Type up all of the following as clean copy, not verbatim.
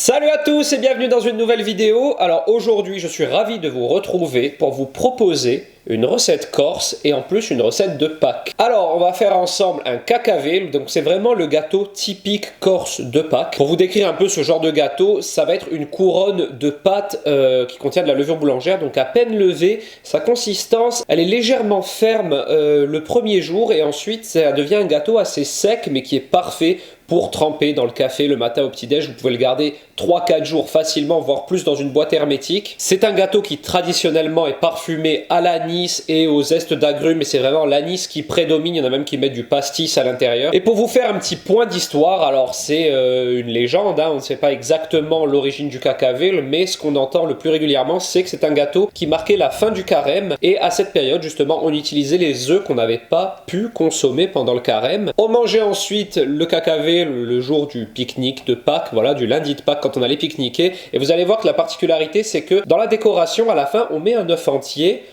Salut à tous et bienvenue dans une nouvelle vidéo. Alors aujourd'hui je suis ravi de vous retrouver pour vous proposer une recette corse et en plus une recette de Pâques. Alors on va faire ensemble un cacavel, donc c'est vraiment le gâteau typique corse de Pâques. Pour vous décrire un peu ce genre de gâteau, ça va être une couronne de pâte qui contient de la levure boulangère, donc à peine levée. Sa consistance, elle est légèrement ferme le premier jour et ensuite ça devient un gâteau assez sec mais qui est parfait pour tremper dans le café le matin au petit-déj. Vous pouvez le garder 3-4 jours facilement, voire plus dans une boîte hermétique. C'est un gâteau qui traditionnellement est parfumé à l'anis et au zeste d'agrumes, mais c'est vraiment l'anis qui prédomine. Il y en a même qui mettent du pastis à l'intérieur. Et pour vous faire un petit point d'histoire, alors c'est une légende, hein, on ne sait pas exactement l'origine du cacavel, mais ce qu'on entend le plus régulièrement, c'est que c'est un gâteau qui marquait la fin du carême. Et à cette période, justement, on utilisait les œufs qu'on n'avait pas pu consommer pendant le carême. On mangeait ensuite le cacavel le jour du pique-nique de Pâques, voilà, du lundi de Pâques quand on allait pique-niquer. Et vous allez voir que la particularité, c'est que dans la décoration, à la fin, on met un œuf entier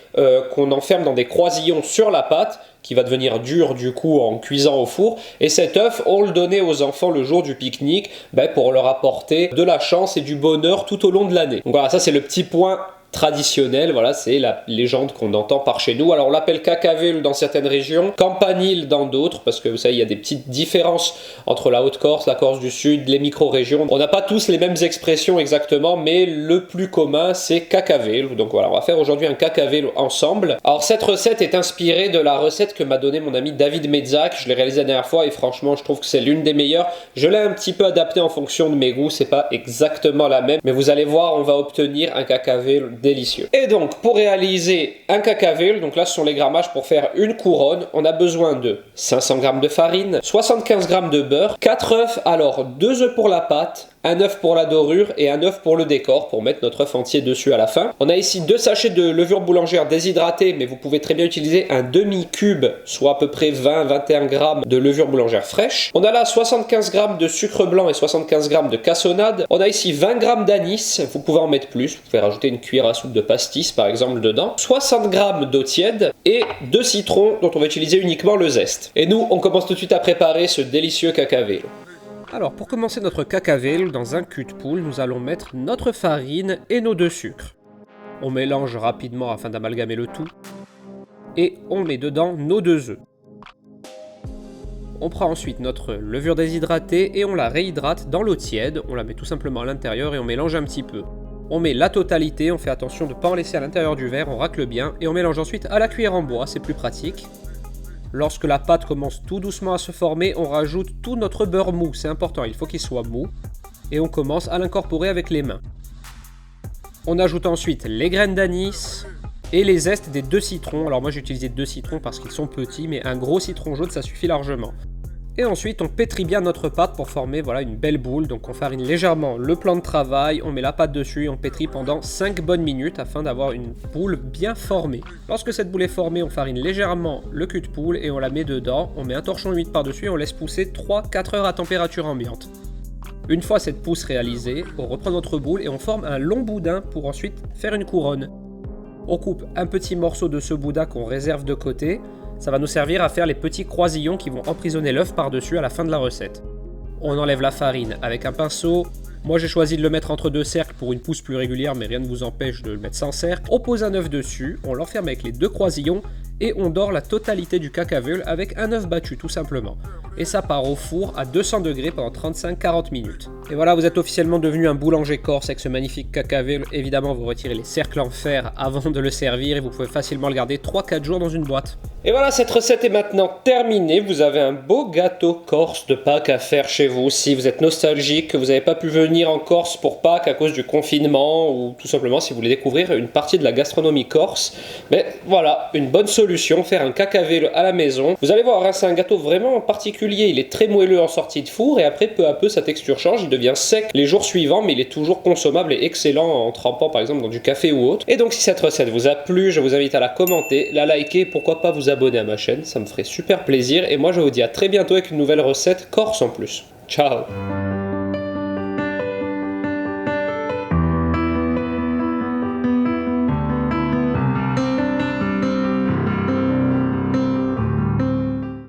qu'on enferme dans des croisillons sur la pâte, qui va devenir dur du coup en cuisant au four. Et cet œuf, on le donnait aux enfants le jour du pique-nique pour leur apporter de la chance et du bonheur tout au long de l'année. Donc voilà, ça c'est le petit point traditionnel, voilà, c'est la légende qu'on entend par chez nous. Alors on l'appelle cacavel dans certaines régions, campanile dans d'autres, parce que vous savez, il y a des petites différences entre la Haute-Corse, la Corse du Sud, les micro-régions. On n'a pas tous les mêmes expressions exactement, mais le plus commun, c'est cacavel. Donc voilà, on va faire aujourd'hui un cacavel ensemble. Alors cette recette est inspirée de la recette que m'a donnée mon ami David Metzak. Je l'ai réalisée la dernière fois et franchement, je trouve que c'est l'une des meilleures. Je l'ai un petit peu adaptée en fonction de mes goûts, c'est pas exactement la même, mais vous allez voir, on va obtenir un cacavel délicieux. Et donc pour réaliser un cacavel, donc là ce sont les grammages pour faire une couronne, on a besoin de 500 g de farine, 75 g de beurre, 4 œufs, alors 2 œufs pour la pâte, un œuf pour la dorure et un œuf pour le décor, pour mettre notre œuf entier dessus à la fin. On a ici 2 sachets de levure boulangère déshydratée, mais vous pouvez très bien utiliser un demi-cube, soit à peu près 20-21 g de levure boulangère fraîche. On a là 75 g de sucre blanc et 75 g de cassonade. On a ici 20 g d'anis, vous pouvez en mettre plus, vous pouvez rajouter une cuillère à soupe de pastis par exemple dedans. 60 g d'eau tiède et 2 citrons dont on va utiliser uniquement le zeste. Et nous, on commence tout de suite à préparer ce délicieux cacavel. Alors pour commencer notre cacavel, dans un cul de poule, nous allons mettre notre farine et nos 2 sucres. On mélange rapidement afin d'amalgamer le tout. Et on met dedans nos 2 œufs. On prend ensuite notre levure déshydratée et on la réhydrate dans l'eau tiède. On la met tout simplement à l'intérieur et on mélange un petit peu. On met la totalité, on fait attention de ne pas en laisser à l'intérieur du verre, on racle bien. Et on mélange ensuite à la cuillère en bois, c'est plus pratique. Lorsque la pâte commence tout doucement à se former, on rajoute tout notre beurre mou, c'est important, il faut qu'il soit mou. Et on commence à l'incorporer avec les mains. On ajoute ensuite les graines d'anis et les zestes des 2 citrons. Alors moi j'ai utilisé 2 citrons parce qu'ils sont petits, mais un gros citron jaune ça suffit largement. Et ensuite on pétrit bien notre pâte pour former voilà, une belle boule. Donc on farine légèrement le plan de travail, on met la pâte dessus et on pétrit pendant 5 bonnes minutes afin d'avoir une boule bien formée. Lorsque cette boule est formée, on farine légèrement le cul de poule et on la met dedans. On met un torchon humide par-dessus et on laisse pousser 3-4 heures à température ambiante. Une fois cette pousse réalisée, on reprend notre boule et on forme un long boudin pour ensuite faire une couronne. On coupe un petit morceau de ce boudin qu'on réserve de côté. Ça va nous servir à faire les petits croisillons qui vont emprisonner l'œuf par-dessus à la fin de la recette. On enlève la farine avec un pinceau. Moi j'ai choisi de le mettre entre 2 cercles pour une pousse plus régulière, mais rien ne vous empêche de le mettre sans cercle. On pose un œuf dessus, on l'enferme avec les 2 croisillons et on dore la totalité du cacavel avec un œuf battu tout simplement. Et ça part au four à 200 degrés pendant 35-40 minutes. Et voilà, vous êtes officiellement devenu un boulanger corse avec ce magnifique cacavel. Évidemment, vous retirez les cercles en fer avant de le servir et vous pouvez facilement le garder 3-4 jours dans une boîte. Et voilà, cette recette est maintenant terminée. Vous avez un beau gâteau corse de Pâques à faire chez vous. Si vous êtes nostalgique, que vous n'avez pas pu venir en Corse pour Pâques à cause du confinement ou tout simplement si vous voulez découvrir une partie de la gastronomie corse. Mais voilà, une bonne solution, faire un cacavel à la maison. Vous allez voir, hein, c'est un gâteau vraiment particulier. Il est très moelleux en sortie de four et après, peu à peu, sa texture change. Il devient sec les jours suivants, mais il est toujours consommable et excellent en trempant par exemple dans du café ou autre. Et donc, si cette recette vous a plu, je vous invite à la commenter, la liker, pourquoi pas vous abonner à ma chaîne, ça me ferait super plaisir. Et moi, je vous dis à très bientôt avec une nouvelle recette corse en plus. Ciao!